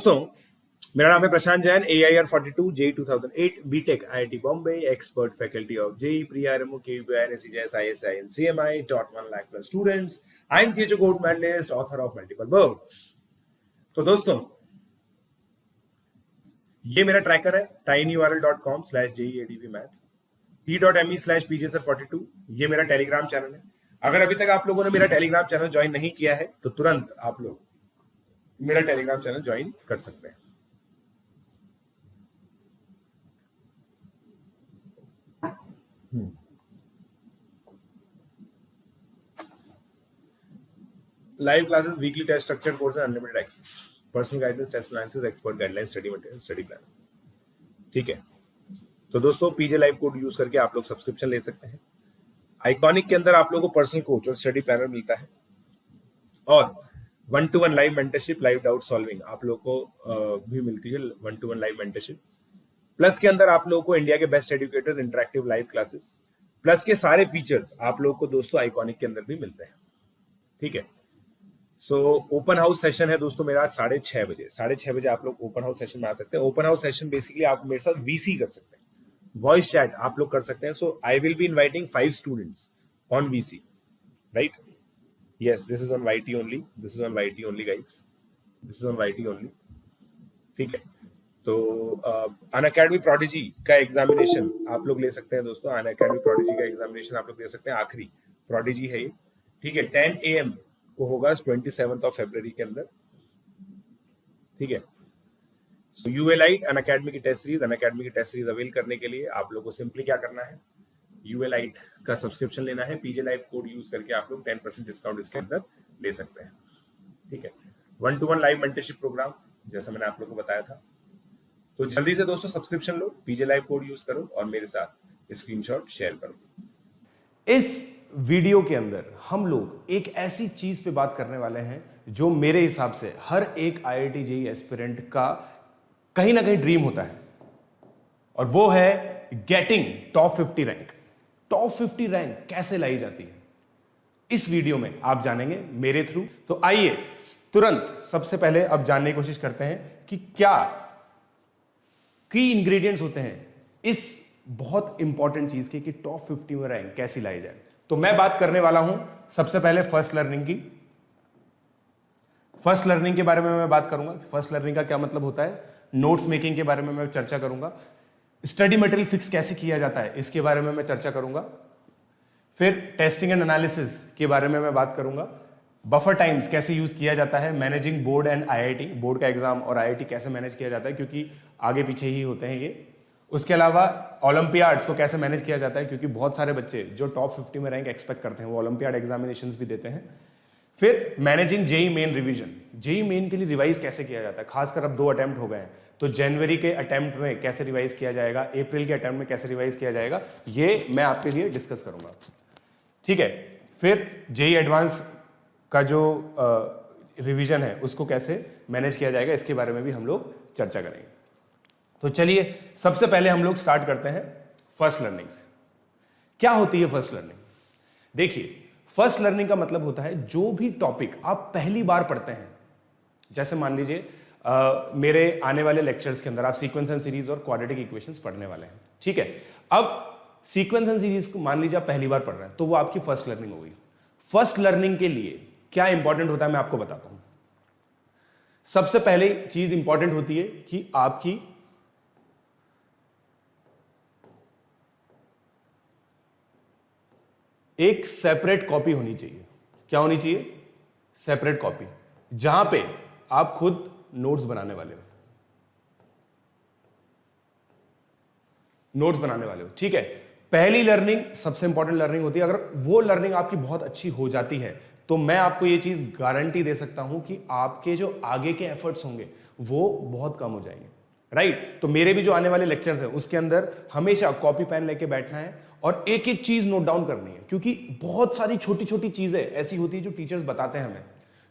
दोस्तों, मेरा नाम है Prashant Jain, AIR42 JEE 2008 BTech IIT Bombay, expert faculty of JEE pre-IRMO KVP NSCJS ISI and CMI, taught 1 lakh plus students, INCHO gold medalist, author of multiple books। तो दोस्तों, ये मेरा tracker है tinyurl.com/JEEADVmath, t.me/pjsir42। ये मेरा टेलीग्राम चैनल है। अगर अभी तक आप लोगों ने मेरा टेलीग्राम चैनल ज्वाइन नहीं किया है तो तुरंत आप लोग मेरा टेलीग्राम चैनल ज्वाइन कर सकते हैं। Live classes, weekly test, structured courses, unlimited access, personal guidance, test analysis, expert guideline, study material, study plan. ठीक है, तो दोस्तों पीजे लाइव कोड यूज करके आप लोग सब्सक्रिप्शन ले सकते हैं। आइकॉनिक के अंदर आप लोगों को पर्सनल कोच और स्टडी प्लानर मिलता है और 1-to-1 live mentorship, live doubt solving आप लोगों को भी मिलती है। 1-to-1 लाइव मेंटरशिप प्लस के अंदर आप लोगों को इंडिया के best educators, interactive live classes plus के सारे फीचर्स आप लोगों को दोस्तों आइकॉनिक के अंदर भी मिलते हैं। ठीक है, सो ओपन हाउस सेशन है दोस्तों मेरा 6:30 बजे। 6:30 बजे आप लोग ओपन हाउस सेशन में आ सकते हैं। ओपन हाउस सेशन बेसिकली आप मेरे साथ वीसी कर सकते हैं, वॉइस चैट आप लोग कर सकते हैं। So I will be inviting 5 students on VC, right? Yes, this is on YT only. This is on YT only, guys. This is on YT only. ठीक है, तो अनअकैडमी प्रोडिजी का एग्जामिनेशन आप लोग ले सकते हैं दोस्तों। अनअकैडमी प्रोडिजी का एग्जामिनेशन आप लोग दे सकते हैं, आखिरी प्रोडिजी है ये। ठीक है, 10 AM को होगा 27 फरवरी के अंदर। ठीक है, सो यूएलाइट अनअकैडमी की टेस्ट सीरीज, अनअकैडमी की टेस्ट सीरीज अवेल करने के लिए आप लोग को सिंपली क्या करना है, यूएलाइट का सब्सक्रिप्शन लेना है। पीजे लाइव कोड यूज करके आप लोग 10% डिस्काउंट इसके अंदर ले सकते हैं। ठीक है, 1-to-1 लाइव मेंटरशिप प्रोग्राम जैसा मैंने आप लोगों को बताया था। तो जल्दी से दोस्तों सब्सक्रिप्शन लो, पीजे लाइव कोड यूज करो और मेरे साथ स्क्रीनशॉट शेयर करो। इस वीडियो के अंदर हम लोग एक ऐसी चीज पे बात करने वाले हैं जो मेरे हिसाब से हर एक IIT JEE एस्पिरेंट का कहीं ना कहीं ड्रीम होता है, और वो है getting top 50 rank. Top 50 rank कैसे लाई जाती है, इस वीडियो में आप जानेंगे मेरे थ्रू। तो आइए तुरंत सबसे पहले अब जानने की कोशिश करते हैं कि क्या की इंग्रेडिएंट्स होते हैं इस बहुत इंपॉर्टेंट चीज के कि टॉप 50 में रैंक कैसी लाई जाए। तो मैं बात करने वाला हूं सबसे पहले फर्स्ट लर्निंग की। फर्स्ट लर्निंग के बारे में मैं बात करूंगा। फर्स्ट लर्निंग का क्या मतलब होता है, नोट्स मेकिंग के बारे में मैं चर्चा करूंगा। स्टडी मटेरियल फिक्स कैसे किया जाता है इसके बारे में मैं चर्चा करूंगा। फिर टेस्टिंग एंड एनालिसिस के बारे में मैं बात करूंगा। बफर टाइम्स कैसे यूज किया जाता है, managing board and IIT, board का एग्जाम और IIT कैसे मैनेज किया जाता है क्योंकि आगे पीछे ही होते हैं ये। उसके अलावा ओलंपियाड्स को कैसे मैनेज किया जाता है क्योंकि बहुत सारे बच्चे जो टॉप 50 में रैंक एक्सपेक्ट करते हैं वो ओलंपियाड एग्जामिनेशंस भी देते हैं। फिर managing JEE main revision, JEE main के लिए रिवाइज कैसे किया जाता है, खासकर अब 2 अटेम्प्ट हो गए हैं तो जनवरी के अटेम्प्ट में कैसे रिवाइज किया जाएगा, अप्रैल के अटेम्प्ट में कैसे रिवाइज किया जाएगा, ये मैं आपके लिए डिस्कस करूंगा। ठीक है, फिर JEE एडवांस का जो रिवीजन है उसको कैसे मैनेज किया जाएगा इसके बारे में भी हम लोग चर्चा करेंगे। तो चलिए सबसे पहले हम लोग स्टार्ट करते हैं फर्स्ट लर्निंग से। क्या होती है फर्स्ट लर्निंग? देखिए, फर्स्ट लर्निंग का मतलब होता है जो भी टॉपिक आप पहली बार पढ़ते हैं, जैसे मान लीजिए मेरे आने वाले लेक्चर्स के अंदर आप सीक्वेंस एंड सीरीज और क्वाड्रेटिक इक्वेशंस पढ़ने वाले हैं। ठीक है, अब सीक्वेंस एंड सीरीज को मान लीजिए आप पहली बार पढ़ रहे हैं तो वो आपकी फर्स्ट लर्निंग होगी। फर्स्ट लर्निंग के लिए क्या इंपॉर्टेंट होता है मैं आपको बताता हूं। सबसे पहले चीज इंपॉर्टेंट होती है कि आपकी एक सेपरेट कॉपी होनी चाहिए। क्या होनी चाहिए? सेपरेट कॉपी, जहां पे आप खुद नोट्स बनाने वाले हो। नोट्स बनाने वाले हो, ठीक है। पहली लर्निंग सबसे इंपॉर्टेंट लर्निंग होती है। अगर वो लर्निंग आपकी बहुत अच्छी हो जाती है तो मैं आपको ये चीज गारंटी दे सकता हूं कि आपके जो आगे के एफर्ट्स होंगे वो बहुत कम हो जाएंगे, राइट? तो मेरे भी जो आने वाले लेक्चर्स हैं उसके अंदर हमेशा कॉपी पेन लेके बैठना है और एक एक चीज नोट डाउन करनी है, क्योंकि बहुत सारी छोटी छोटी चीजें ऐसी होती है जो टीचर्स बताते हैं हमें,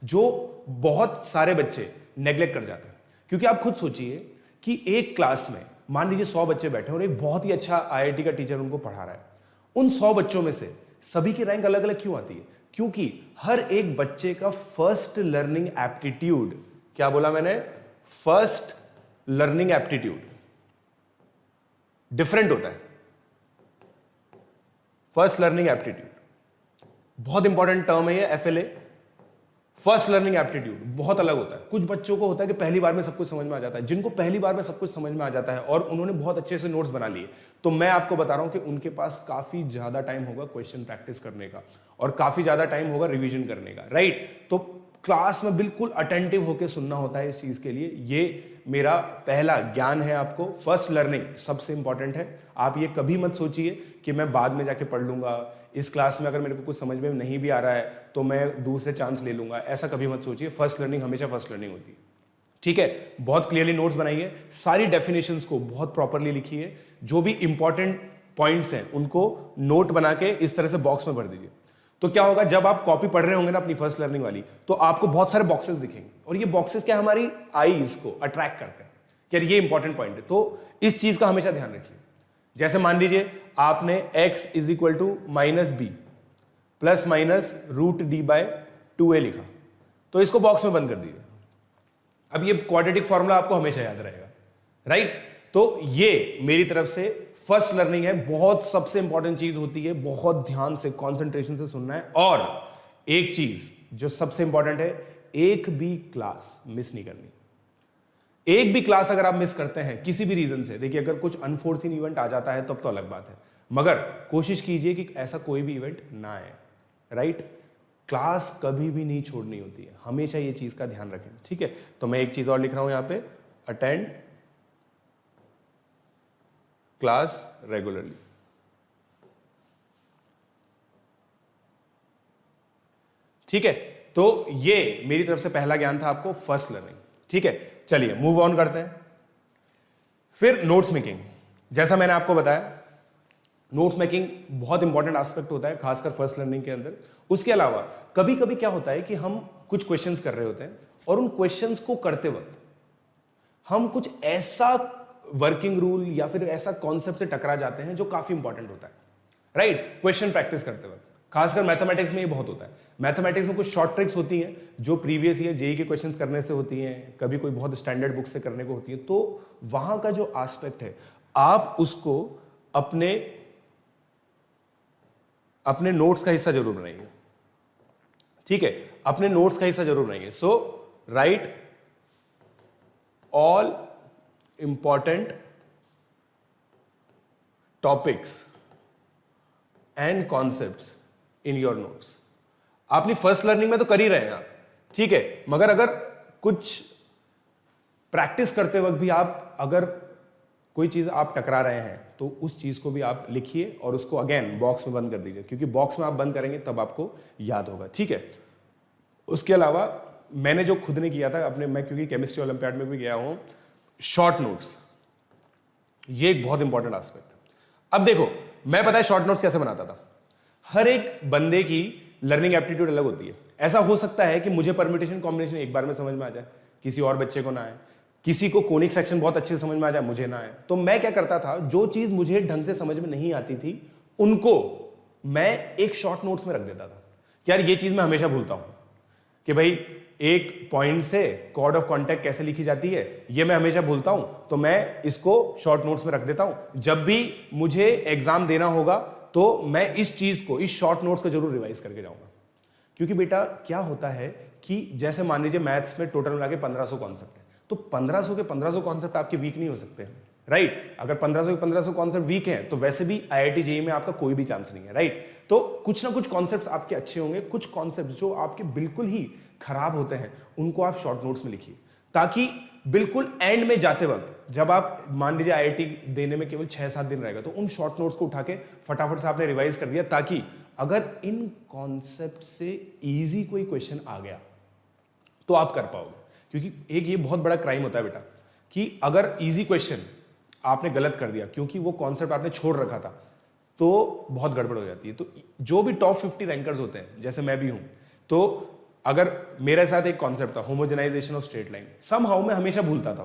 जो बहुत सारे बच्चे नेग्लेक्ट कर जाते हैं। क्योंकि आप खुद सोचिए कि एक क्लास में मान लीजिए 100 बच्चे बैठे और एक बहुत ही अच्छा IIT का टीचर उनको पढ़ा रहा है। उन 100 बच्चों में से सभी की रैंक अलग अलग क्यों आती है? क्योंकि हर एक बच्चे का फर्स्ट लर्निंग एप्टीट्यूड, क्या बोला मैंने, फर्स्ट लर्निंग एप्टीट्यूड डिफरेंट होता है। फर्स्ट लर्निंग एप्टीट्यूड बहुत इंपॉर्टेंट टर्म है ये, एफएलए। फर्स्ट लर्निंग एप्टीट्यूड बहुत अलग होता है। कुछ बच्चों को होता है कि पहली बार में सब कुछ समझ में आ जाता है। जिनको पहली बार में सब कुछ समझ में आ जाता है और उन्होंने बहुत अच्छे से नोट्स बना लिए, तो मैं आपको बता रहा हूं कि उनके पास काफी ज्यादा टाइम होगा क्वेश्चन प्रैक्टिस करने का और काफी ज्यादा टाइम होगा रिवीजन करने का, राइट। तो क्लास में बिल्कुल अटेंटिव होकर सुनना होता है इस चीज के लिए। ये मेरा पहला ज्ञान है आपको। फर्स्ट लर्निंग सबसे इंपॉर्टेंट है। आप ये कभी मत सोचिए कि मैं बाद में जाके पढ़ लूंगा, इस क्लास में अगर मेरे को कुछ समझ में नहीं भी आ रहा है तो मैं दूसरे चांस ले लूंगा, ऐसा कभी मत सोचिए। फर्स्ट लर्निंग हमेशा फर्स्ट लर्निंग होती है, ठीक है। बहुत क्लियरली नोट्स बनाइए, सारी डेफिनेशंस को बहुत प्रॉपरली लिखिए, जो भी इंपॉर्टेंट पॉइंट्स हैं उनको नोट बना के इस तरह से बॉक्स में भर दीजिए। तो क्या होगा, जब आप कॉपी पढ़ रहे होंगे ना अपनी फर्स्ट लर्निंग वाली, तो आपको बहुत सारे बॉक्सेस दिखेंगे और ये बॉक्सेस क्या हमारी आईज को अट्रैक्ट करते हैं कि यार ये इंपॉर्टेंट पॉइंट है। तो इस चीज का हमेशा ध्यान रखिए। जैसे मान लीजिए आपने x is equal to -b plus minus √d/2a लिखा, तो इसको बॉक्स में बंद कर दीजिए। अब ये क्वाड्रेटिक फॉर्मूला आपको हमेशा याद रहेगा, राइट। तो ये मेरी तरफ से फर्स्ट लर्निंग है। बहुत सबसे इंपॉर्टेंट चीज होती है, बहुत ध्यान से कॉन्सेंट्रेशन से सुनना है। और एक चीज जो सबसे इंपॉर्टेंट है, एक भी क्लास मिस नहीं करनी। एक भी क्लास अगर आप मिस करते हैं किसी भी रीजन से, देखिए अगर कुछ अनफोर्सीन इवेंट आ जाता है तब तो अलग बात है, मगर कोशिश कीजिए कि ऐसा कोई भी इवेंट ना आए, राइट। क्लास कभी भी नहीं छोड़नी होती है, हमेशा ये चीज का ध्यान रखें, ठीक है। तो मैं एक चीज और लिख रहा हूं यहां पे, अटेंड क्लास रेगुलरली। ठीक है, तो ये मेरी तरफ से पहला ज्ञान था आपको, फर्स्ट लर्निंग, ठीक है। चलिए मूव ऑन करते हैं। फिर नोट्स मेकिंग, जैसा मैंने आपको बताया नोट्स मेकिंग बहुत इंपॉर्टेंट एस्पेक्ट होता है, खासकर फर्स्ट लर्निंग के अंदर। उसके अलावा कभी कभी क्या होता है कि हम कुछ क्वेश्चंस कर रहे होते हैं और उन क्वेश्चंस को करते वक्त हम कुछ ऐसा वर्किंग रूल या फिर ऐसा कॉन्सेप्ट से टकरा जाते हैं जो काफी इंपॉर्टेंट होता है, राइट। क्वेश्चन प्रैक्टिस करते वक्त खासकर मैथमेटिक्स में ये बहुत होता है। मैथमेटिक्स में कुछ शॉर्ट ट्रिक्स होती हैं जो प्रीवियस ईयर जेईई के क्वेश्चंस करने से होती हैं, कभी कोई बहुत स्टैंडर्ड बुक से करने को होती है। तो वहां का जो एस्पेक्ट है आप उसको अपने नोट्स का हिस्सा जरूर बनाइए, ठीक है। अपने नोट्स का हिस्सा जरूर बनाइए। So write all important topics and concepts in your notes. अपनी फर्स्ट लर्निंग में तो कर ही रहे हैं आप, ठीक है, मगर अगर कुछ प्रैक्टिस करते वक्त भी आप अगर कोई चीज आप टकरा रहे हैं तो उस चीज को भी आप लिखिए और उसको अगेन बॉक्स में बंद कर दीजिए, क्योंकि बॉक्स में आप बंद करेंगे तब आपको याद होगा, ठीक है। उसके अलावा मैंने जो खुद ने किया था अपने, मैं क्योंकि केमिस्ट्री ओलंपियाड में भी गया हूं, शॉर्ट नोट्स, ये एक बहुत इंपॉर्टेंट एस्पेक्ट है। अब देखो मैं पता है शॉर्ट नोट्स कैसे बनाता था। हर एक बंदे की लर्निंग एप्टीट्यूड अलग होती है। ऐसा हो सकता है कि मुझे परम्यूटेशन कॉम्बिनेशन एक बार में समझ में आ जाए, किसी और बच्चे को ना आए, किसी को कोनिक सेक्शन बहुत अच्छे से समझ में आ जाए, मुझे ना आए। तो मैं क्या करता था, जो चीज मुझे ढंग से समझ में नहीं आती थी उनको मैं एक शॉर्ट नोट्स में रख देता था कि यार ये चीज मैं हमेशा भूलता हूं कि भाई एक पॉइंट से कॉर्ड ऑफ कॉन्टैक्ट कैसे लिखी जाती है ये मैं हमेशा भूलता हूं, तो मैं इसको शॉर्ट नोट्स में रख देता हूं। जब भी मुझे एग्जाम देना होगा तो मैं इस चीज को, इस शॉर्ट नोट्स को जरूर रिवाइज करके जाऊंगा। क्योंकि बेटा क्या होता है कि जैसे मान लीजिए मैथ्स में टोटल मिला के 1500 कॉन्सेप्ट है, तो 1500 के 1500 कॉन्सेप्ट आपके वीक नहीं हो सकते, राइट। अगर 1500 के 1500 कॉन्सेप्ट वीक हैं तो वैसे भी IIT जेईई में आपका कोई भी चांस नहीं है, राइट। तो कुछ ना कुछ कॉन्सेप्ट्स आपके अच्छे होंगे, कुछ कॉन्सेप्ट्स जो आपके बिल्कुल ही खराब होते हैं उनको आप शॉर्ट नोट्स में लिखिए, ताकि बिल्कुल एंड में जाते वक्त जब आप मान लीजिए IIT देने में केवल 6-7 दिन रहेगा तो उन शॉर्ट नोट्स को उठा के फटाफट से आपने रिवाइज कर दिया, ताकि अगर इन कॉन्सेप्ट से इजी कोई क्वेश्चन आ गया तो आप कर पाओगे। क्योंकि एक ये बहुत बड़ा क्राइम होता है बेटा कि अगर इजी क्वेश्चन आपने गलत कर दिया क्योंकि वो कॉन्सेप्ट आपने छोड़ रखा था तो बहुत गड़बड़ हो जाती है। तो जो भी टॉप 50 रैंकर्स होते हैं, जैसे मैं भी हूं, तो अगर मेरे साथ एक कॉन्सेप्ट था homogenization of straight line, somehow मैं हमेशा भूलता था,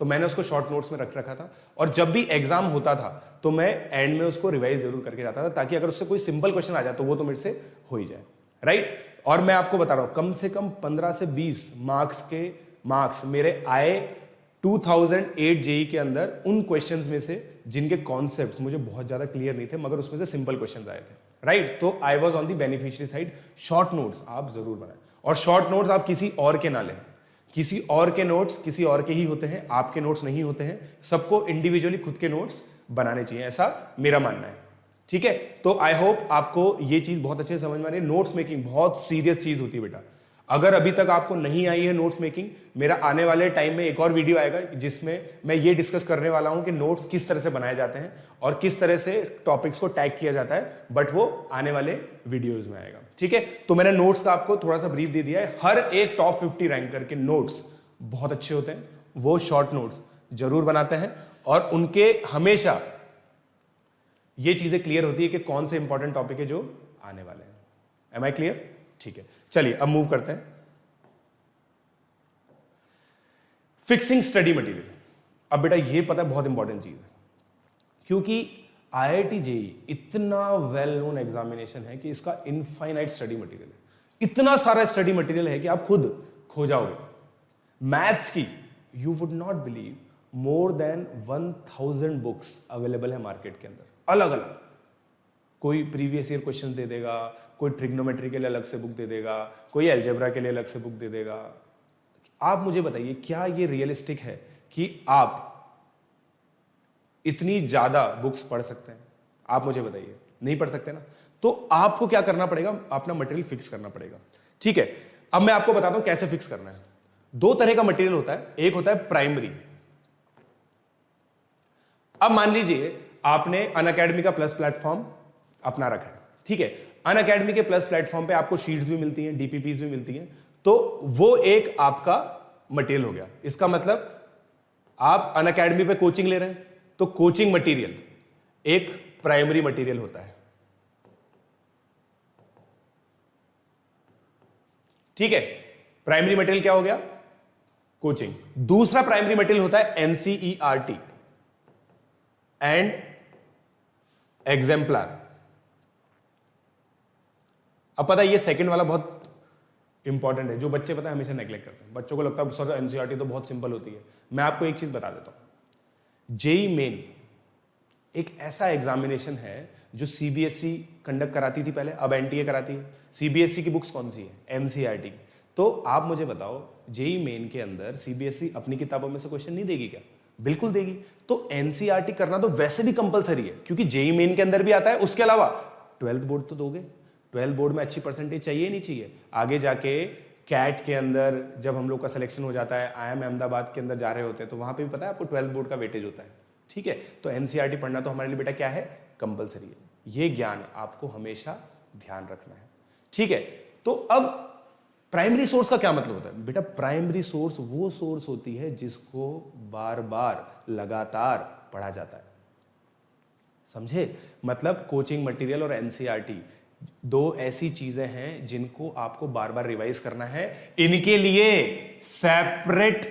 तो मैंने उसको शॉर्ट नोट्स में रख रखा था और जब भी एग्जाम होता था तो मैं एंड में उसको रिवाइज जरूर करके जाता था, ताकि अगर उससे कोई सिंपल क्वेश्चन आ जाए तो वो तो मेरे से हो ही जाए, राइट। और मैं आपको बता रहा हूं कम से कम 15 से 20 मार्क्स के मार्क्स मेरे आए 2008 जेई के अंदर उन क्वेश्चंस में से जिनके कॉन्सेप्ट्स मुझे बहुत ज्यादा क्लियर नहीं थे, मगर उसमें से सिंपल क्वेश्चंस आए थे, राइट। तो I was on the beneficiary side. Short notes आप जरूर बनाएं, और शॉर्ट नोट्स आप किसी और के ना लें। किसी और के नोट्स किसी और के ही होते हैं, आपके नोट्स नहीं होते हैं। सबको इंडिविजुअली खुद के नोट्स बनाने चाहिए, ऐसा मेरा मानना है, ठीक है। तो आई होप आपको ये चीज बहुत अच्छे से समझ में आ रही है। नोट्स मेकिंग बहुत सीरियस चीज होती है बेटा। अगर अभी तक आपको नहीं आई है नोट्स मेकिंग, मेरा आने वाले टाइम में एक और वीडियो आएगा जिसमें मैं ये डिस्कस करने वाला हूं कि नोट्स किस तरह से बनाए जाते हैं और किस तरह से टॉपिक्स को टैग किया जाता है, बट वो आने वाले वीडियोस में आएगा, ठीक है। तो मैंने नोट्स का आपको थोड़ा सा ब्रीफ दे दिया है। हर एक टॉप 50 रैंकर के नोट्स बहुत अच्छे होते हैं, वो शॉर्ट नोट्स जरूर बनाते हैं और उनके हमेशा ये चीजें क्लियर होती है कि कौन से इंपॉर्टेंट टॉपिक है जो आने वाले हैं। Am I clear? ठीक है, चलिए अब मूव करते हैं। Fixing study material. अब बेटा ये पता है बहुत इंपॉर्टेंट चीज है, क्योंकि आईआईटी जेईई इतना वेल नोन एग्जामिनेशन है कि इसका इनफाइनाइट स्टडी मटेरियल है। इतना सारा स्टडी मटेरियल है कि आप खुद खो जाओगे। मैथ्स की you would not believe more than 1000 books available है मार्केट के अंदर, अलग अलग। कोई प्रीवियस ईयर क्वेश्चन दे देगा, कोई ट्रिग्नोमेट्री के लिए अलग से बुक दे देगा, कोई अलजेब्रा के लिए अलग से बुक दे देगा। आप मुझे बताइए क्या ये रियलिस्टिक है कि आप इतनी ज्यादा बुक्स पढ़ सकते हैं? आप मुझे बताइए, नहीं पढ़ सकते ना। तो आपको क्या करना पड़ेगा, अपना मटेरियल फिक्स करना पड़ेगा, ठीक है। अब मैं आपको बताता हूं कैसे फिक्स करना है। दो तरह का मटेरियल होता है, एक होता है प्राइमरी। अब मान लीजिए आपने अनअकैडमी का प्लस प्लेटफॉर्म अपना रखा है, ठीक है। अनअकैडमी के प्लस प्लेटफॉर्म पे आपको शीट्स भी मिलती हैं, डीपीपीज भी मिलती हैं, तो वो एक आपका मटेरियल हो गया। इसका मतलब आप अनअकैडमी पे कोचिंग ले रहे हैं, तो कोचिंग मटेरियल एक प्राइमरी मटेरियल होता है, ठीक है। प्राइमरी मटेरियल क्या हो गया? कोचिंग। दूसरा प्राइमरी मटेरियल होता है एनसीईआरटी एंड एग्जाम्पलर। अब पता है ये सेकंड वाला बहुत इंपॉर्टेंट है, जो बच्चे पता है हमेशा नेग्लेक्ट करते हैं। बच्चों को लगता है सर एनसीईआरटी तो बहुत सिंपल होती है। मैं आपको एक चीज बता देता हूं, जेईई मेन एक ऐसा एग्जामिनेशन है जो सीबीएसई कंडक्ट कराती थी पहले, अब एनटीए कराती है। सीबीएसई की बुक्स कौन सी है? एनसीईआरटी। तो आप मुझे बताओ जेईई मेन के अंदर सीबीएसई अपनी किताबों में से क्वेश्चन नहीं देगी क्या? बिल्कुल देगी। तो एनसीईआरटी करना तो वैसे भी कंपलसरी है, क्योंकि जेईई मेन के अंदर भी आता है। उसके अलावा 12th बोर्ड तो दोगे, 12th बोर्ड में अच्छी परसेंटेज चाहिए नहीं चाहिए? आगे जाके कैट के अंदर जब हम लोग का सिलेक्शन हो जाता है, IIM अहमदाबाद के अंदर जा रहे होते हैं, तो वहां पे भी पता है आपको 12th बोर्ड का वेटेज होता है, ठीक है। तो एनसीईआरटी पढ़ना तो हमारे लिए बेटा क्या है? कंपलसरी है। ये ज्ञान आपको हमेशा ध्यान रखना है, ठीक है। तो अब प्राइमरी सोर्स का क्या मतलब होता है? बेटा प्राइमरी सोर्स वो सोर्स होती है जिसको बार बार लगातार पढ़ा जाता है, समझे? मतलब कोचिंग मटेरियल और एनसीईआरटी दो ऐसी चीजें हैं जिनको आपको बार बार रिवाइज करना है। इनके लिए सेपरेट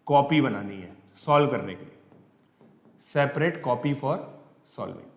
कॉपी बनानी है सॉल्व करने के लिए, सेपरेट कॉपी फॉर सॉल्विंग।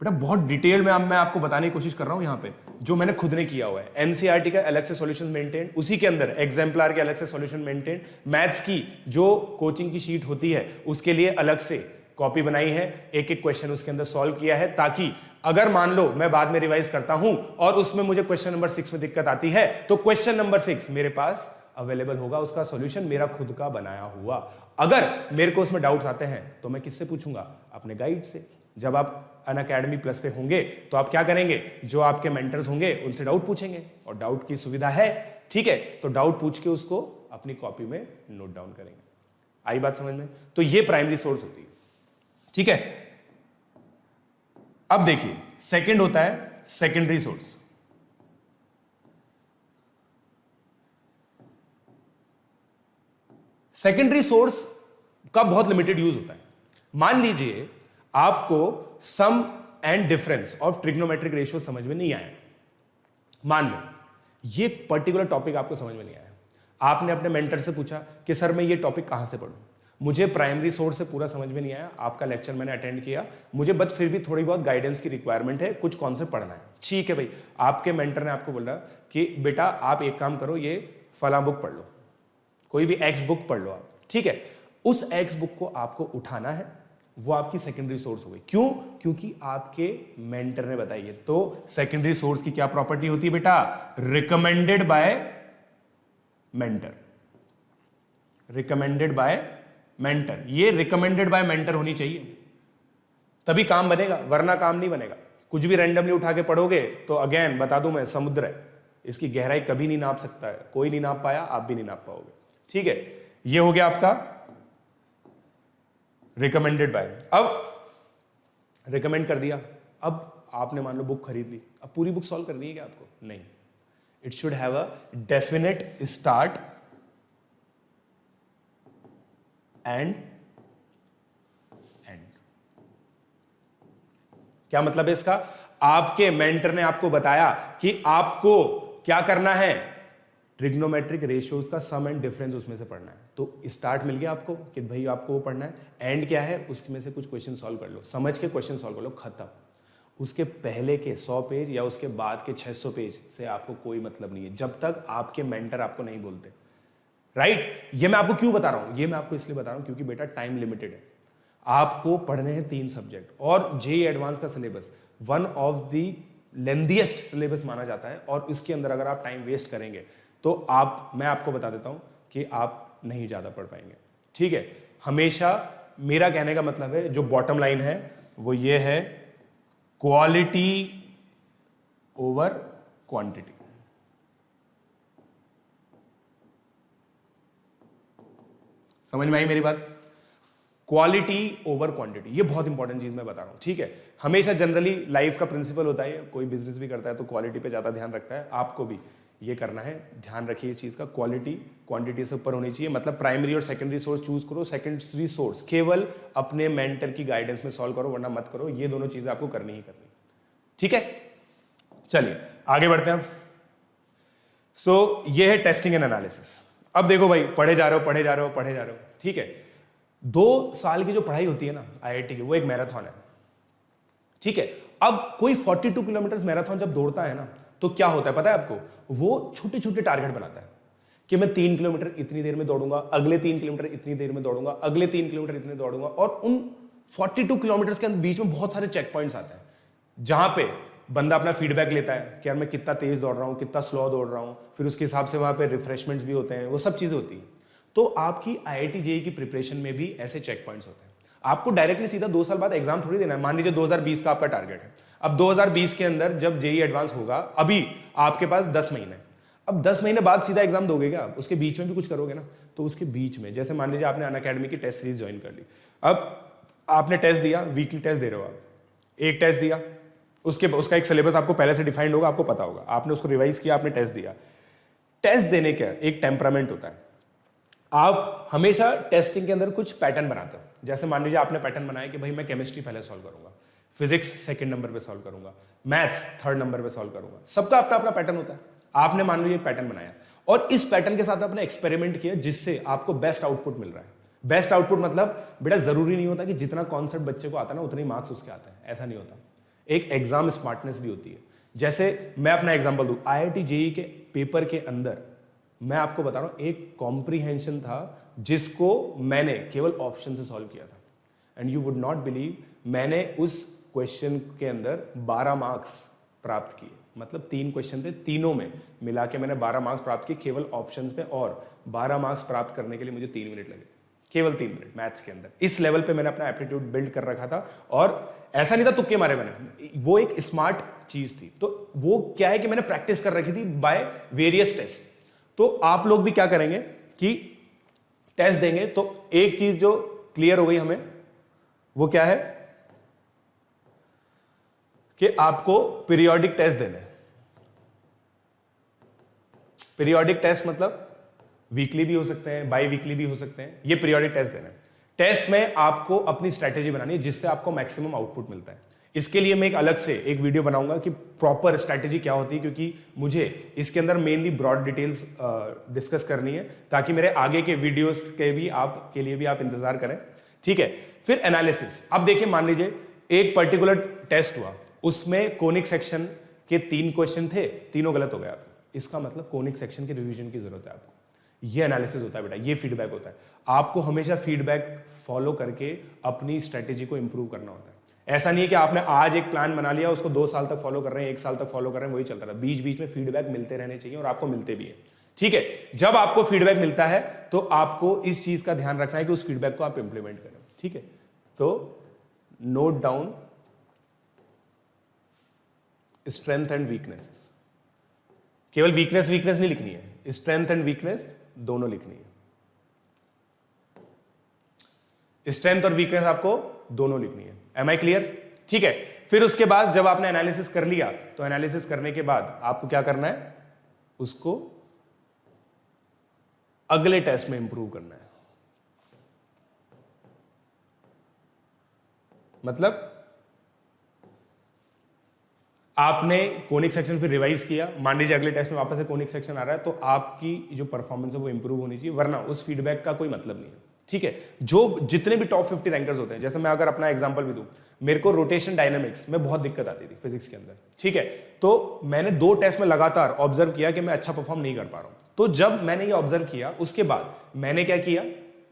बेटा बहुत डिटेल में मैं आपको बताने की कोशिश कर रहा हूं यहां पे, जो मैंने खुद ने किया हुआ है। एनसीईआरटी का अलग से सॉल्यूशन मेंटेन, उसी के अंदर एग्जाम्पलर के अलग से सॉल्यूशन मेंटेन, मैथ्स की जो कोचिंग की शीट होती है उसके लिए अलग से कॉपी बनाई है, एक एक क्वेश्चन उसके अंदर सॉल्व किया है, ताकि अगर मान लो मैं बाद में रिवाइज करता हूं और उसमें मुझे क्वेश्चन नंबर 6 में दिक्कत आती है, तो क्वेश्चन नंबर 6 मेरे पास अवेलेबल होगा, उसका सॉल्यूशन मेरा खुद का बनाया हुआ। अगर मेरे को उसमें डाउट्स आते हैं तो मैं किससे पूछूंगा? अपने गाइड से। जब आप अनअकैडमी प्लस पे होंगे तो आप क्या करेंगे? जो आपके मेंटर्स होंगे उनसे डाउट पूछेंगे, और डाउट की सुविधा है, ठीक है। तो डाउट पूछ के उसको अपनी कॉपी में नोट डाउन करेंगे। आई बात समझ में? तो ये प्राइमरी सोर्स होती है, ठीक है। अब देखिए सेकंड होता है सेकेंडरी सोर्स। सेकेंडरी सोर्स का बहुत लिमिटेड यूज होता है। मान लीजिए आपको sum and difference of trigonometric ratio समझ में नहीं आया। मान लो ये पर्टिकुलर टॉपिक आपको समझ में नहीं आया, आपने अपने मेंटर से पूछा कि सर मैं ये टॉपिक कहां से पढ़ूं? मुझे प्राइमरी सोर्स से पूरा समझ में नहीं आया, आपका लेक्चर मैंने अटेंड किया, मुझे बस फिर भी थोड़ी बहुत गाइडेंस की रिक्वायरमेंट है, कुछ कॉन्सेप्ट पढ़ना है। ठीक है भाई, आपके मेंटर ने आपको बोला कि बेटा आप एक काम करो, ये फला बुक पढ़ लो, कोई भी एक्स बुक पढ़ लो आप, ठीक है, उस एक्स बुक को आपको उठाना है, वो आपकी सेकेंडरी सोर्स हो गई। क्यों? क्योंकि आपके मेंटर ने बताई है। तो सेकेंडरी सोर्स की क्या प्रॉपर्टी होती है बेटा? Recommended by mentor, recommended by mentor. ये रिकमेंडेड बाय मेंटर होनी चाहिए, तभी काम बनेगा, वरना काम नहीं बनेगा। कुछ भी रैंडमली उठा के पढ़ोगे तो अगेन बता दूं मैं, समुद्र है, इसकी गहराई कभी नहीं नाप सकता है, कोई नहीं नाप पाया, आप भी नहीं नाप पाओगे। ठीक है, ये हो गया आपका रिकमेंडेड बाय। अब रिकमेंड कर दिया, अब आपने मान लो बुक खरीद ली, अब पूरी बुक सॉल्व करनी है क्या आपको? नहीं, it should have a definite start and and. क्या मतलब है इसका? आपके मेंटर ने आपको बताया कि आपको क्या करना है, ट्रिग्नोमेट्रिक रेशियोज का सम एंड डिफरेंस उसमें से पढ़ना है। तो स्टार्ट मिल गया आपको कि भाई आपको वो पढ़ना है, एंड क्या है, उसमें से कुछ क्वेश्चन सॉल्व कर लो, समझ के क्वेश्चन सॉल्व कर लो, खत्म। उसके पहले के 100 पेज या उसके बाद के 600 पेज से आपको कोई मतलब नहीं है, जब तक आपके मेंटर आपको नहीं बोलते। राइट? ये मैं आपको क्यों बता रहा हूं? ये मैं आपको इसलिए बता रहा हूं क्योंकि बेटा टाइम लिमिटेड है, आपको पढ़ने हैं 3 सब्जेक्ट, और जेईई एडवांस का syllabus one of the lengthiest syllabus माना जाता है, और इसके अंदर अगर आप टाइम वेस्ट करेंगे तो मैं आपको बता देता हूं कि आप नहीं ज्यादा पढ़ पाएंगे। ठीक है, हमेशा मेरा कहने का मतलब है, जो बॉटम लाइन है वो ये है, क्वालिटी ओवर क्वांटिटी। समझ में आई मेरी बात? क्वालिटी ओवर क्वांटिटी, ये बहुत इंपॉर्टेंट चीज मैं बता रहा हूं। ठीक है, हमेशा जनरली लाइफ का प्रिंसिपल होता है, कोई बिजनेस भी करता है तो क्वालिटी पे ज्यादा ध्यान रखता है, आपको भी ये करना है, ध्यान रखिए इस चीज का, क्वालिटी क्वांटिटी से ऊपर होनी चाहिए। मतलब प्राइमरी और सेकेंडरी सोर्स चूज करो, सेकेंडरी सोर्स केवल अपने मेंटर की गाइडेंस में सॉल्व करो, वरना मत करो। ये दोनों चीजें आपको करनी ही करनी। ठीक है, चलिए आगे बढ़ते हैं। सो ये है टेस्टिंग एंड एनालिसिस। अब देखो भाई, पढ़े जा रहे हो पढ़े जा रहे हो पढ़े जा रहे हो, ठीक है, 2 साल की जो पढ़ाई होती है ना आईआईटी की, वो एक मैराथन है। ठीक है, अब कोई 42 किलोमीटर मैराथन जब दौड़ता है ना, तो क्या होता है पता है आपको? वो छोटे छोटे टारगेट बनाता है कि मैं 3 किलोमीटर इतनी देर में दौड़ूंगा, अगले 3 किलोमीटर इतनी देर में दौड़ूंगा, अगले 3 किलोमीटर इतने दौड़ूंगा, और उन 42 किलोमीटर के बीच में बहुत सारे चेक पॉइंट्स आते हैं, जहां पे बंदा अपना फीडबैक लेता है कि यार मैं कितना तेज दौड़ रहा हूं, कितना स्लो दौड़ रहा हूं, फिर उसके हिसाब से वहां पे रिफ्रेशमेंट्स भी होते हैं, वो सब चीजें होती है। तो आपकी आईआईटी जेईई की प्रिपरेशन में भी ऐसे चेक पॉइंट्स होते हैं। आपको डायरेक्टली सीधा 2 साल बाद एग्जाम थोड़ी देना है। मान लीजिए 2020 का आपका टारगेट है, अब 2020 के अंदर जब जेईई एडवांस होगा, अभी आपके पास 10 महीने, अब 10 महीने बाद सीधा एग्जाम दोगे क्या? उसके बीच में भी कुछ करोगे ना। तो उसके बीच में, जैसे मान लीजिए आपने अनअकैडमी की टेस्ट सीरीज ज्वाइन कर ली, अब आपने टेस्ट दिया, वीकली टेस्ट दे रहे हो आप, एक टेस्ट दिया, उसका एक सिलेबस आपको पहले से डिफाइंड होगा, आपको पता होगा, आपने उसको रिवाइज किया, आपने टेस्ट दिया। टेस्ट देने का एक टेम्परामेंट होता है, आप हमेशा टेस्टिंग के अंदर कुछ पैटर्न बनाते हो। जैसे मान लीजिए आपने पैटर्न बनाया कि भाई मैं केमिस्ट्री पहले सॉल्व करूंगा, फिजिक्स सेकंड नंबर पे सॉल्व करूंगा, मैथ्स थर्ड नंबर पे सॉल्व करूंगा। सबका अपना अपना पैटर्न होता है। आपने मान लीजिए एक पैटर्न बनाया और इस पैटर्न के साथ आपने एक्सपेरिमेंट किया, जिससे आपको बेस्ट आउटपुट मिल रहा है। बेस्ट आउटपुट मतलब बेटा जरूरी नहीं होता कि जितना कॉन्सेप्ट बच्चे को आता है ना उतने मार्क्स उसके आते हैं, ऐसा नहीं होता। एक एग्जाम स्मार्टनेस भी होती है। जैसे मैं अपना एग्जांपल दूं, आईआईटी जेईई के पेपर के अंदर मैं आपको बता रहा हूं, एक कॉम्प्रीहेंशन था जिसको मैंने केवल ऑप्शन से सॉल्व किया था, and you would not believe, मैंने उस क्वेश्चन के अंदर 12 मार्क्स प्राप्त किए। मतलब 3 क्वेश्चन थे, तीनों में मिला के मैंने 12 मार्क्स प्राप्त किए केवल ऑप्शंस में, और 12 मार्क्स प्राप्त करने के लिए मुझे 3 मिनट लगे, केवल 3 मिनट मैथ्स के अंदर। इस लेवल पे मैंने अपना एप्टीट्यूड बिल्ड कर रखा था, और ऐसा नहीं था तुक्के मारे मैंने, वो एक स्मार्ट चीज थी। तो वो क्या है कि मैंने प्रैक्टिस कर रखी थी बाय वेरियस टेस्ट। तो आप लोग भी क्या करेंगे कि टेस्ट देंगे, तो एक चीज जो क्लियर हो गई हमें, वो क्या है कि आपको पीरियोडिक टेस्ट देने। पीरियोडिक टेस्ट मतलब वीकली भी हो सकते हैं, बाई वीकली भी हो सकते हैं, ये पीरियोडिक टेस्ट देना है। टेस्ट में आपको अपनी स्ट्रैटेजी बनानी है जिससे आपको मैक्सिमम आउटपुट मिलता है। इसके लिए मैं एक अलग से एक वीडियो बनाऊंगा कि प्रॉपर स्ट्रैटेजी क्या होती है, क्योंकि मुझे इसके अंदर मेनली ब्रॉड डिटेल्स डिस्कस करनी है, ताकि मेरे आगे के वीडियोस के भी आपके लिए भी आप इंतजार करें। ठीक है, फिर एनालिसिस। अब देखिए, मान लीजिए एक पर्टिकुलर टेस्ट हुआ, उसमें कोनिक सेक्शन के 3 क्वेश्चन थे, तीनों गलत हो गए आपके। इसका मतलब कोनिक सेक्शन के रिवीजन की जरूरत है आपको। ये एनालिसिस होता है बेटा, ये फीडबैक होता है। आपको हमेशा फीडबैक फॉलो करके अपनी स्ट्रेटेजी को इंप्रूव करना होता है। ऐसा नहीं है कि आपने आज एक प्लान बना लिया, उसको 2 साल तक फॉलो कर रहे हैं, 1 साल तक फॉलो कर रहे हैं, वही चलता रहा। बीच बीच में फीडबैक मिलते रहने चाहिए और आपको मिलते भी है। ठीक है, जब आपको फीडबैक मिलता है तो आपको इस चीज का ध्यान रखना है कि उस फीडबैक को आप इंप्लीमेंट करें। ठीक है, तो note down strength and weaknesses. केवल वीकनेस नहीं लिखनी है, स्ट्रेंथ एंड वीकनेस दोनों लिखनी है। स्ट्रेंथ और वीकनेस आपको दोनों लिखनी है। Am I clear? ठीक है, फिर उसके बाद जब आपने एनालिसिस कर लिया तो एनालिसिस करने के बाद आपको क्या करना है, उसको अगले टेस्ट में इंप्रूव करना है। मतलब आपने कोनिक सेक्शन फिर रिवाइज किया, मान लीजिए अगले टेस्ट में वापस से कोनिक सेक्शन आ रहा है, तो आपकी जो परफॉर्मेंस है वो इंप्रूव होनी चाहिए, वरना उस फीडबैक का कोई मतलब नहीं है। ठीक है, जो जितने भी टॉप 50 रैंकर्स होते हैं, जैसे मैं अगर अपना एग्जांपल भी दूं, मेरे को रोटेशन डायनामिक्स में बहुत दिक्कत आती थी फिजिक्स के अंदर। ठीक है, तो मैंने 2 टेस्ट में लगातार ऑब्जर्व किया कि मैं अच्छा परफॉर्म नहीं कर पा रहा हूं। तो जब मैंने ये ऑब्जर्व किया, उसके बाद मैंने क्या किया,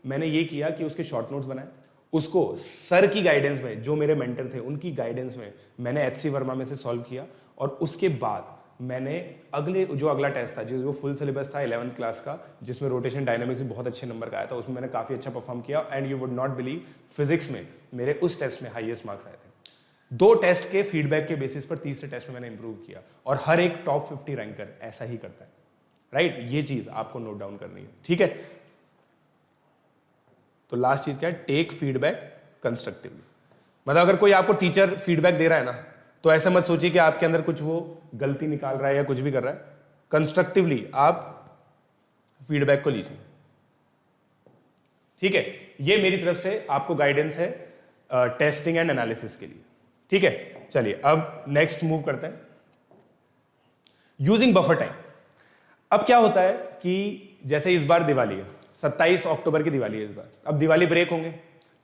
मैंने ये किया कि उसके शॉर्ट नोट्स बनाए, उसको सर की गाइडेंस में, जो मेरे मेंटर थे उनकी गाइडेंस में मैंने एचसी वर्मा में से सॉल्व किया, और उसके बाद मैंने अगला टेस्ट था, जिस वो फुल सिलेबस था 11th क्लास का, जिसमें रोटेशन डायनामिक्स में बहुत अच्छे नंबर का आया था, उसमें मैंने काफी अच्छा परफॉर्म किया। And you would not believe, physics में मेरे उस टेस्ट में हाईएस्ट मार्क्स आए थे। 2 टेस्ट के फीडबैक के बेसिस पर तीसरे टेस्ट में मैंने इंप्रूव किया, और हर एक टॉप 50 रैंकर ऐसा ही करता है। राइट, ये चीज आपको नोट डाउन करनी है। ठीक है, तो लास्ट चीज क्या है, टेक फीडबैक कंस्ट्रक्टिवली। मतलब अगर कोई आपको टीचर फीडबैक दे रहा है ना, तो ऐसा मत सोचिए कि आपके अंदर कुछ वो गलती निकाल रहा है या कुछ भी कर रहा है। कंस्ट्रक्टिवली आप फीडबैक को लीजिए। ठीक है, ये मेरी तरफ से आपको गाइडेंस है टेस्टिंग एंड एनालिसिस के लिए। ठीक है, चलिए अब नेक्स्ट मूव करते हैं, यूजिंग बफर टाइम। अब क्या होता है कि जैसे इस बार दिवाली है, 27 अक्टूबर की दिवाली है इस बार, अब दिवाली ब्रेक होंगे।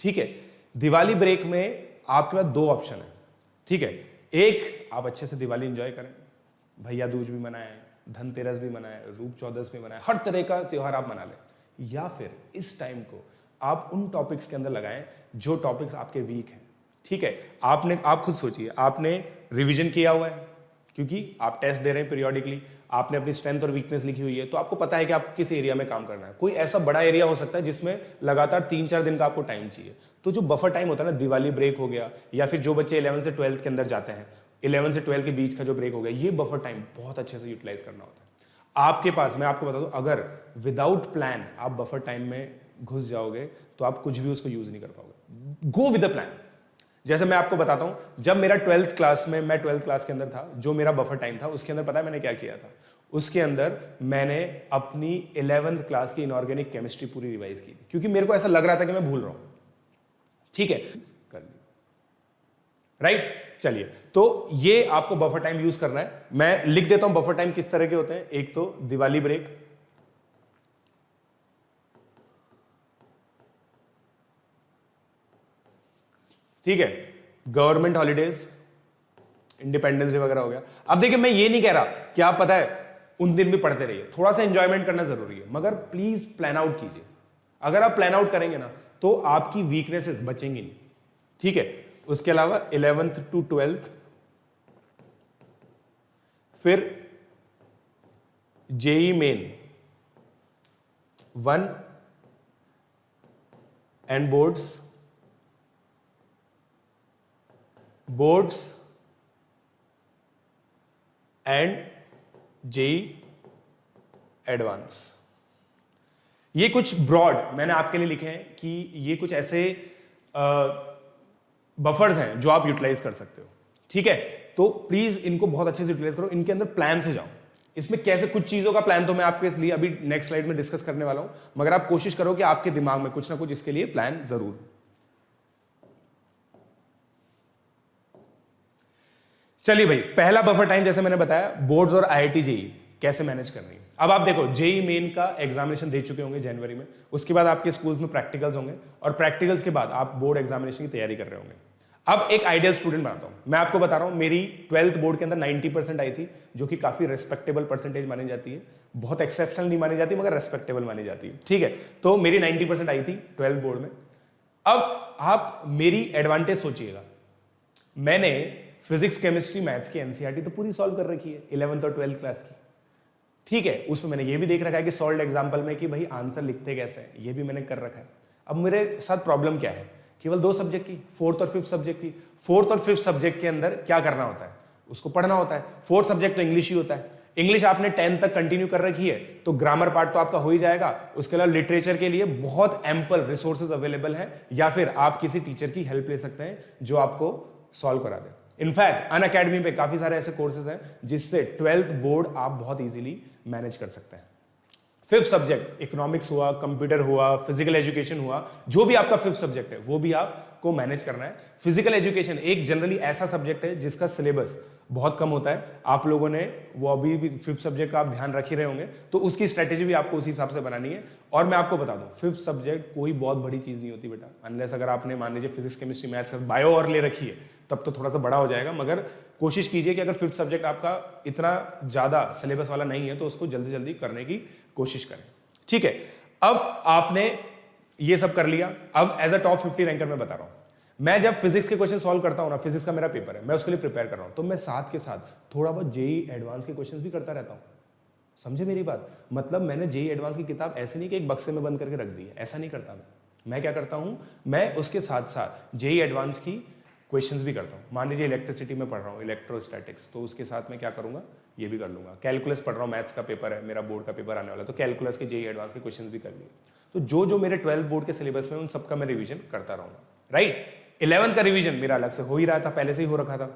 ठीक है, दिवाली ब्रेक में आपके पास 2 ऑप्शन है। ठीक है, एक, आप अच्छे से दिवाली एंजॉय करें, भैया दूज भी मनाएं, धनतेरस भी मनाएं, रूप चौदस भी मनाएं, हर तरह का त्योहार आप मना लें। या फिर इस टाइम को आप उन टॉपिक्स के अंदर लगाएं जो टॉपिक्स आपके वीक हैं। ठीक है, आप खुद सोचिए, आपने रिवीजन किया हुआ है क्योंकि आप टेस्ट दे रहे हैं पीरियोडिकली, आपने अपनी स्ट्रेंथ और वीकनेस लिखी हुई है, तो आपको पता है कि आप किस एरिया में काम करना है। कोई ऐसा बड़ा एरिया हो सकता है जिसमें लगातार 3-4 दिन का आपको टाइम चाहिए, तो जो बफर टाइम होता है ना, दिवाली ब्रेक हो गया, या फिर जो बच्चे 11 से 12 के अंदर जाते हैं, 11 से 12 के बीच का जो ब्रेक हो गया, ये बफर टाइम बहुत अच्छे से यूटिलाइज करना होता है आपके पास। मैं आपको बता दूं, अगर विदाउट प्लान आप बफर टाइम में घुस जाओगे तो आप कुछ भी उसको यूज नहीं कर पाओगे। Go with the plan. जैसे मैं आपको बताता हूं, जब मेरा 12th क्लास में, मैं 12th क्लास के अंदर था, जो मेरा बफर टाइम था उसके अंदर पता है मैंने क्या किया था, उसके अंदर मैंने अपनी 11th क्लास की इनऑर्गेनिक केमिस्ट्री पूरी रिवाइज की, क्योंकि मेरे को ऐसा लग रहा था कि मैं भूल रहा हूं। ठीक है, कर लिया। राइट, चलिए, तो ये आपको बफर टाइम यूज करना है। मैं लिख देता हूं बफर टाइम किस तरह के होते हैं। एक तो दिवाली ब्रेक, ठीक है, गवर्नमेंट हॉलीडेज, इंडिपेंडेंस डे वगैरह हो गया। अब देखिए, मैं ये नहीं कह रहा कि आप पता है उन दिन भी पढ़ते रहिए, थोड़ा सा एंजॉयमेंट करना जरूरी है, मगर प्लीज प्लान आउट कीजिए। अगर आप प्लान आउट करेंगे ना तो आपकी वीकनेसेस बचेंगी नहीं। ठीक है, उसके अलावा 11th to 12th, फिर JEE main 1 and boards and JEE advance. ये कुछ ब्रॉड मैंने आपके लिए लिखे हैं कि ये कुछ ऐसे बफर्स हैं जो आप यूटिलाइज कर सकते हो। ठीक है, तो प्लीज इनको बहुत अच्छे से यूटिलाइज करो, इनके अंदर प्लान से जाओ। इसमें कैसे, कुछ चीजों का प्लान तो मैं आपके लिए अभी नेक्स्ट स्लाइड में डिस्कस करने वाला हूं, मगर आप कोशिश करो कि आपके दिमाग में कुछ ना कुछ इसके लिए प्लान जरूर। चलिए भाई, पहला बफर टाइम जैसे मैंने बताया, बोर्ड्स और आईआईटी जेई कैसे मैनेज करनी है। अब आप देखो, जेई मेन का एग्जामिनेशन दे चुके होंगे जनवरी में, उसके बाद आपके स्कूल्स में प्रैक्टिकल्स होंगे, और प्रैक्टिकल्स के बाद आप बोर्ड एग्जामिनेशन की तैयारी कर रहे होंगे। अब एक आइडियल स्टूडेंट बनाता हूं। मैं आपको बता रहा हूं, मेरी 12th बोर्ड के अंदर 90% आई थी, जो कि काफी रेस्पेक्टेबल परसेंटेज मानी जाती है। बहुत एक्सेप्शनल नहीं मानी जाती, मगर रेस्पेक्टेबल मानी जाती है। ठीक है, तो मेरी 90% आई थी 12th बोर्ड में। अब आप मेरी एडवांटेज सोचिएगा, मैंने फिजिक्स, केमिस्ट्री, मैथ्स की एनसीईआरटी तो पूरी सॉल्व कर रखी है 11th और 12th क्लास की। ठीक है, उसमें मैंने ये भी देख रखा है कि सॉल्व एग्जाम्पल में कि भाई आंसर लिखते कैसे हैं, ये भी मैंने कर रखा है। अब मेरे साथ प्रॉब्लम क्या है, केवल 2 सब्जेक्ट की, 4th और 5th सब्जेक्ट की। 4th और 5th सब्जेक्ट के अंदर क्या करना होता है, उसको पढ़ना होता है। 4th सब्जेक्ट तो इंग्लिश ही होता है। इंग्लिश आपने 10th तक कंटिन्यू कर रखी है, तो ग्रामर पार्ट तो आपका हो ही जाएगा। उसके अलावा लिटरेचर के लिए बहुत एम्पल रिसोर्सेज अवेलेबल है, या फिर आप किसी टीचर की हेल्प ले सकते हैं जो आपको सॉल्व करा दे। इनफैक्ट अनअकैडमी पे काफी सारे ऐसे कोर्सेज हैं जिससे 12th बोर्ड आप बहुत इजीली मैनेज कर सकते हैं। 5th सब्जेक्ट इकोनॉमिक्स हुआ, कंप्यूटर हुआ, फिजिकल एजुकेशन हुआ, जो भी आपका 5th सब्जेक्ट है वो भी आपको मैनेज करना है। फिजिकल एजुकेशन एक जनरली ऐसा सब्जेक्ट है जिसका सिलेबस बहुत कम होता है। आप लोगों ने वो अभी भी 5th सब्जेक्ट का आप ध्यान रख ही रहे होंगे, तो उसकी स्ट्रेटेजी भी आपको उसी हिसाब से बनानी है। और मैं आपको बता दूं, 5th सब्जेक्ट कोई बहुत बड़ी चीज नहीं होती बेटा, अनलेस अगर आपने मान लीजिए फिजिक्स, केमिस्ट्री, मैथ्स, बायो और ले रखी है, तब तो थोड़ा सा बड़ा हो जाएगा। मगर कोशिश कीजिए कि अगर 5th सब्जेक्ट आपका इतना ज्यादा सिलेबस वाला नहीं है तो उसको जल्दी जल्दी करने की कोशिश करें। ठीक है, अब आपने ये सब कर लिया। अब एज अ टॉप 50 रैंकर मैं बता रहा हूं, मैं जब फिजिक्स के क्वेश्चन सॉल्व करता हूं ना, फिजिक्स का मेरा पेपर है, मैं उसके लिए प्रिपेयर कर रहा हूं, तो मैं साथ के साथ थोड़ा बहुत जेई एडवांस के क्वेश्चंस भी करता रहता हूं। समझे मेरी बात, मतलब मैंने जेई एडवांस की किताब ऐसे नहीं कि एक बक्से में बंद करके रख दी है, ऐसा नहीं करता मैं क्या करता हूं, मैं उसके साथ साथ जेई एडवांस की क्वेश्चंस भी करता हूं। मान लीजिए इलेक्ट्रिसिटी में पढ़ रहा हूं, इलेक्ट्रोस्टैटिक्स, तो उसके साथ में क्या करूंगा, ये भी कर लूंगा। कैलकुलस पढ़ रहा हूं, मैथ्स का पेपर है, मेरा बोर्ड का पेपर आने वाला है, तो कैलकुलस के जेई एडवांस के क्वेश्चंस भी कर लिए। तो जो जो मेरे 12th बोर्ड के सिलेबस में उन सबका मैं रिवीजन करता रहूंगा। राइट, 11th का रिवीजन मेरा अलग से हो ही रहा था, पहले से ही हो रखा था।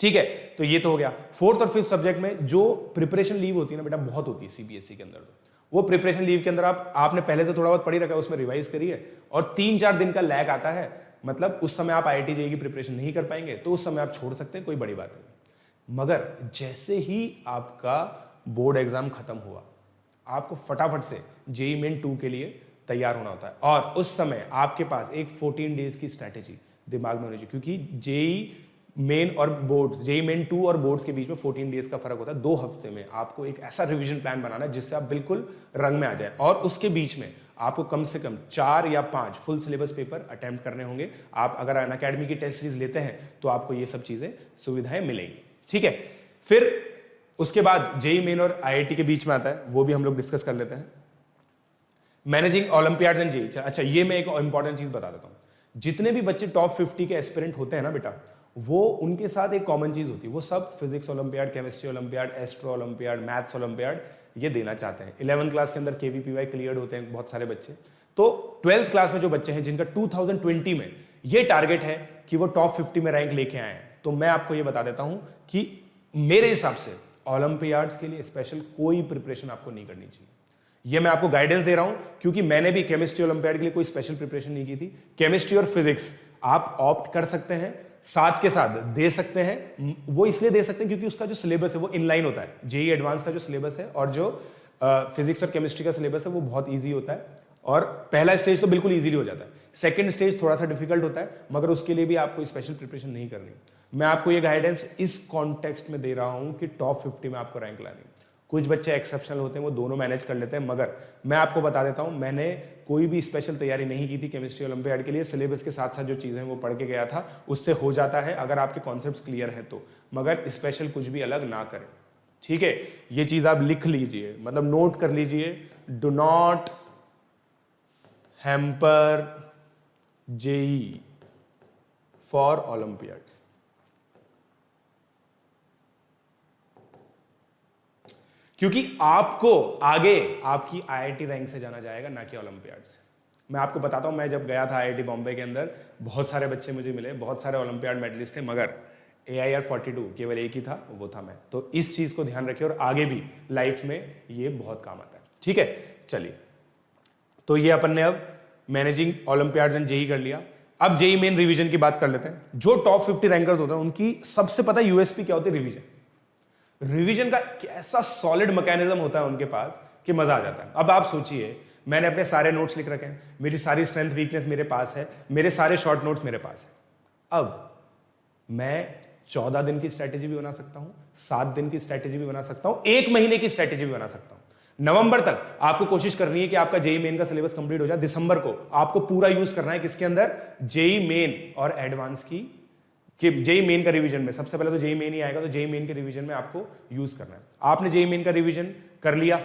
ठीक है, तो ये तो हो गया। 4th और 5th सब्जेक्ट में जो प्रिपरेशन लीव होती है ना बेटा, बहुत होती है सीबीएसई के अंदर। तो वो प्रिपरेशन लीव के अंदर आपने पहले से थोड़ा बहुत पढ़ी रखा है, उसमें रिवाइज करिए, और 3-4 दिन का लैग आता है, मतलब उस समय आप आईआईटी जेईई की प्रिपरेशन नहीं कर पाएंगे, तो उस समय आप छोड़ सकते हैं, कोई बड़ी बात नहीं। मगर जैसे ही आपका बोर्ड एग्जाम खत्म हुआ, आपको फटाफट से जेईई मेन 2 के लिए तैयार होना होता है, और उस समय आपके पास एक 14 डेज की स्ट्रैटेजी दिमाग में होनी चाहिए, क्योंकि जेईई मेन और बोर्ड्स, जेईई मेन 2 और बोर्ड्स के बीच में 14 डेज का फर्क होता है। 2 हफ्ते में आपको एक ऐसा रिवीजन प्लान बनाना है जिससे आप बिल्कुल रंग में आ जाए, और उसके बीच में आपको कम से कम 4 या 5 फुल सिलेबस पेपर अटेम्प्ट करने होंगे। आप अगर अनअकैडमी की टेस्ट सीरीज लेते हैं तो आपको ये सब चीजें सुविधाएं मिलेंगी। ठीक है, फिर उसके बाद जेईई मेन और आईआईटी के बीच में आता है, वो भी हम लोग डिस्कस कर लेते हैं। Managing Olympiads and JEE. अच्छा, ये मैं एक इंपॉर्टेंट चीज बता देता हूं, जितने भी बच्चे टॉप 50 के एस्पिरेंट होते हैं ना बेटा, वो उनके साथ एक कॉमन चीज होती है, वो सब physics olympiad, chemistry olympiad, astro olympiad, maths olympiad ये देना चाहते हैं। 11th क्लास के अंदर केवीपीवाई क्लियर्ड होते हैं बहुत सारे बच्चे। तो 12th क्लास में जो बच्चे हैं जिनका 2020 में ये टारगेट है कि वो टॉप 50 में रैंक लेके आए हैं, तो मैं आपको ये बता देता हूं कि मेरे हिसाब से ओलंपियाड्स के लिए स्पेशल कोई प्रिपरेशन आपको नहीं करनी चाहिए। ये मैं आपको गाइडेंस दे रहा हूं क्योंकि मैंने भी केमिस्ट्री ओलंपियाड के लिए कोई स्पेशल प्रिपरेशन नहीं की थी। केमिस्ट्री और फिजिक्स आप ऑप्ट कर सकते हैं, साथ के साथ दे सकते हैं। वो इसलिए दे सकते हैं क्योंकि उसका जो सिलेबस है वो इनलाइन होता है। जेईई एडवांस का जो सिलेबस है और जो फिजिक्स और केमिस्ट्री का सिलेबस है वो बहुत इजी होता है, और पहला स्टेज तो बिल्कुल इजीली हो जाता है, सेकंड स्टेज थोड़ा सा डिफिकल्ट होता है, मगर उसके लिए भी आपको स्पेशल प्रिपरेशन नहीं करनी। मैं आपको ये गाइडेंस इस कॉन्टेक्स्ट में दे रहा हूं कि टॉप 50 में आपको रैंक लानी। कुछ बच्चे एक्सेप्शनल होते हैं, वो दोनों मैनेज कर लेते हैं, मगर मैं आपको बता देता हूं, मैंने कोई भी स्पेशल तैयारी नहीं की थी केमिस्ट्री ओलंपियाड के लिए। सिलेबस के साथ साथ जो चीजें वो पढ़ के गया था, उससे हो जाता है अगर आपके कॉन्सेप्ट्स क्लियर हैं तो, मगर स्पेशल कुछ भी अलग ना करें। ठीक है, ये चीज आप लिख लीजिए, मतलब नोट कर लीजिए, do not hamper JEE for Olympiads. क्योंकि आपको आगे आपकी आईआईटी रैंक से जाना जाएगा, ना कि ओलंपियाड से। मैं आपको बताता हूं, मैं जब गया था आईआईटी बॉम्बे के अंदर, बहुत सारे बच्चे मुझे मिले, बहुत सारे ओलंपियाड मेडलिस्ट थे, मगर AIR 42 केवल एक ही था, वो था मैं। तो इस चीज को ध्यान रखिए और आगे भी लाइफ में ये बहुत काम आता है। ठीक है, चलिए, तो ये अपन ने अब मैनेजिंग ओलंपियाड्स एंड जेईई कर लिया। अब जेईई मेन रिवीजन की बात कर लेते हैं। जो टॉप 50 रैंकर्स होते हैं उनकी सबसे पता यूएसपी क्या होती है, रिवीजन। रिवीजन का कैसा सॉलिड मैकेनिज्म होता है उनके पास कि मजा आ जाता है। अब आप सोचिए, मैंने अपने सारे नोट्स लिख रखे हैं, मेरी सारी स्ट्रेंथ वीकनेस मेरे पास है, मेरे सारे शॉर्ट नोट्स मेरे पास है। अब मैं 14 दिन की स्ट्रैटेजी भी बना सकता हूं, 7 दिन की स्ट्रैटेजी भी बना सकता हूं, 1 महीने की स्ट्रैटेजी भी बना सकता हूं। नवंबर तक आपको कोशिश करनी है कि आपका जेई मेन का सिलेबस कंप्लीट हो जाए। दिसंबर को आपको पूरा यूज करना है किसके अंदर, जेई मेन और एडवांस की, जेई मेन का रिवीजन में। सबसे पहले तो जेई मेन ही आएगा, तो जेई मेन के रिवीजन में आपको यूज करना है। आपने जेई मेन का रिवीजन कर लिया,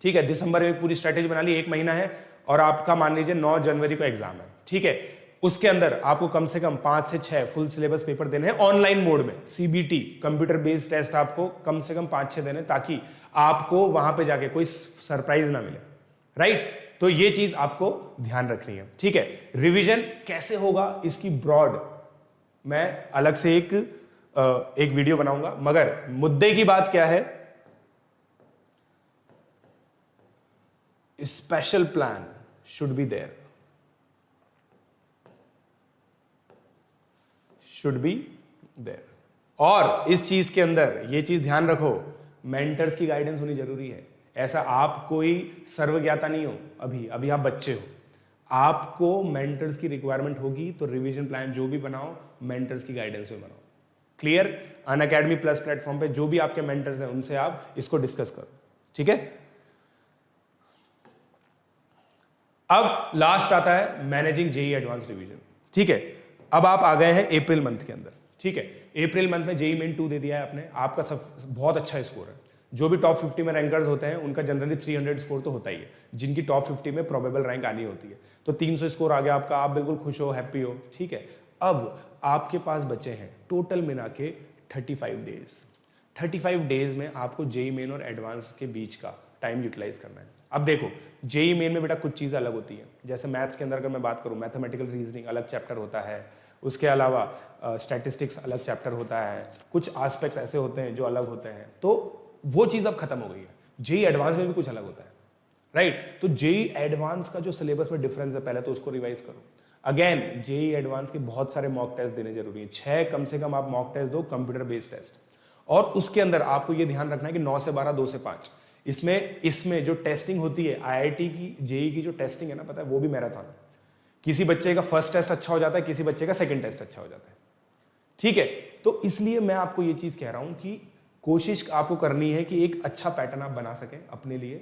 ठीक है, दिसंबर में पूरी स्ट्रैटेजी बना ली, 1 महीना है, और आपका मान लीजिए 9 जनवरी को एग्जाम है, ठीक है। उसके अंदर आपको कम से कम 5 से 6 फुल सिलेबस पेपर देने हैं ऑनलाइन मोड में, सीबीटी कंप्यूटर बेस्ड टेस्ट आपको कम से कम 5-6 देने, ताकि आपको वहां पे जाके कोई सरप्राइज ना मिले, राइट। तो ये चीज आपको ध्यान रखनी है, ठीक है। रिवीजन कैसे होगा इसकी ब्रॉड मैं अलग से एक वीडियो बनाऊंगा, मगर मुद्दे की बात क्या है, special plan should be there, should be there. और इस चीज के अंदर ये चीज ध्यान रखो, मेंटर्स की गाइडेंस होनी जरूरी है। ऐसा आप कोई सर्वज्ञाता नहीं हो, अभी आप बच्चे हो, आपको मेंटर्स की रिक्वायरमेंट होगी, तो रिवीजन प्लान जो भी बनाओ मेंटर्स की गाइडेंस में बनाओ। क्लियर? अनअकैडमी प्लस प्लेटफॉर्म पे जो भी आपके मेंटर्स हैं उनसे आप इसको डिस्कस करो, ठीक है। अब लास्ट आता है मैनेजिंग जेई एडवांस रिवीजन, ठीक है। अब आप आ गए हैं अप्रैल मंथ के अंदर, ठीक है। अप्रैल मंथ में जेई मेन 2 दे दिया है आपने, आपका सब बहुत अच्छा स्कोर है। जो भी टॉप 50 में रैंकर्स होते हैं उनका जनरली 300 स्कोर तो होता ही है, जिनकी टॉप 50 में प्रोबेबल रैंक आनी होती है। तो 300 स्कोर आ गया आपका, आप बिल्कुल खुश हो, हैप्पी हो, ठीक है। अब आपके पास बचे हैं टोटल मिला के 35 डेज। 35 डेज में आपको जेई मेन और एडवांस के बीच का टाइम यूटिलाइज करना है। अब देखो, जेई मेन में बेटा कुछ चीज़ें अलग होती हैं, जैसे मैथ्स के अंदर अगर मैं बात करूं, मैथमेटिकल रीजनिंग अलग चैप्टर होता है, उसके अलावा स्टैटिस्टिक्स अलग चैप्टर होता है, कुछ एस्पेक्ट्स ऐसे होते हैं जो अलग होते हैं, तो वो चीज़ अब खत्म हो गई है। जेई एडवांस में भी कुछ अलग होता है, राइट। तो जेई एडवांस का जो सिलेबस में डिफरेंस है, पहले तो उसको रिवाइज करो। अगेन जेई एडवांस के बहुत सारे मॉक टेस्ट देने जरूरी है, 6 कम से कम आप मॉक टेस्ट दो, कंप्यूटर बेस्ड टेस्ट। और उसके अंदर आपको ये ध्यान रखना है कि 9 से 12, 2 से 5, इसमें जो टेस्टिंग होती है, आईआईटी की जेई की जो टेस्टिंग है ना, पता है वो भी मैराथन है। किसी बच्चे का फर्स्ट टेस्ट अच्छा हो जाता है, किसी बच्चे का सेकंड टेस्ट अच्छा हो जाता है, ठीक है। तो इसलिए मैं आपको ये चीज कह रहा हूं कि कोशिश आपको करनी है कि एक अच्छा पैटर्न आप बना सकें अपने लिए,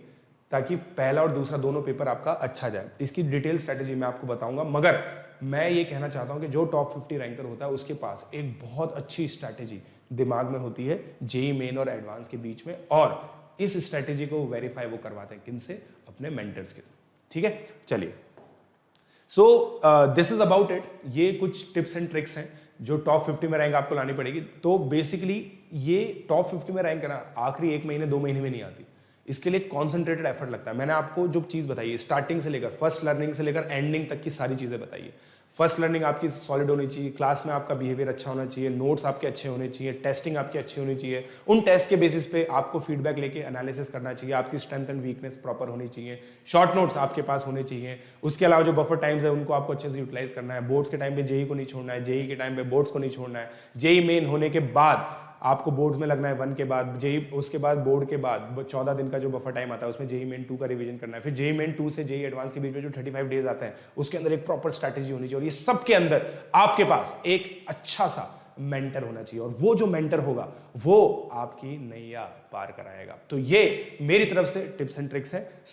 ताकि पहला और दूसरा दोनों पेपर आपका अच्छा जाए। इसकी डिटेल स्ट्रेटेजी मैं आपको बताऊंगा, मगर मैं ये कहना चाहता हूं कि जो टॉप 50 रैंकर होता है उसके पास एक बहुत अच्छी स्ट्रैटेजी दिमाग में होती है जेई मेन और एडवांस के बीच में, और इस स्ट्रैटेजी को वेरीफाई वो करवाते हैं किनसे, अपने मेंटर्स के, ठीक है। चलिए, so this is about it. ये कुछ टिप्स एंड ट्रिक्स हैं जो टॉप 50 में रैंक आपको लानी पड़ेगी। तो बेसिकली ये टॉप 50 में रैंक ना आखिरी 1 महीने 2 महीने में नहीं आती, इसके लिए कॉन्सेंट्रेटेड एफर्ट लगता है। मैंने आपको जो चीज बताई है, स्टार्टिंग से लेकर फर्स्ट लर्निंग से लेकर एंडिंग तक की सारी चीजें बताई है। फर्स्ट लर्निंग आपकी सॉलिड होनी चाहिए, क्लास में आपका बिहेवियर अच्छा होना चाहिए, नोट्स आपके अच्छे होने चाहिए, टेस्टिंग आपकी अच्छी होनी चाहिए। उन टेस्ट के बेसिस पे आपको फीडबैक लेके एनालिसिस करना चाहिए, आपकी स्ट्रेंथ एंड वीकनेस प्रॉपर होनी चाहिए, शॉर्ट नोट्स आपके पास होने चाहिए। उसके अलावा जो बफर टाइम्स है उनको आपको अच्छे से यूटिलाइज करना है। बोर्ड्स के टाइम पे जेई को नहीं छोड़ना है, जेई के टाइम पे बोर्ड्स को नहीं छोड़ना है। जेई मेन होने के बाद आपको बोर्ड्स में लगना है 1 के बाद, जेई उसके बाद बोर्ड के बाद 14 दिन का जो बफर टाइम आता है उसमें जेई मेन 2 का रिवीजन करना है। फिर जेई मेन 2 से जेई एडवांस के बीच में जो 35 डेज आते हैं उसके अंदर एक प्रॉपर स्ट्रैटेजी होनी चाहिए, और ये सब के अंदर आपके पास एक अच्छा सा मेंटर होना चाहिए, और वो जो मेंटर होगा वो आपकी नैया पार कराएगा। तो ये मेरी तरफ से टिप्स एंड ट्रिक्स है।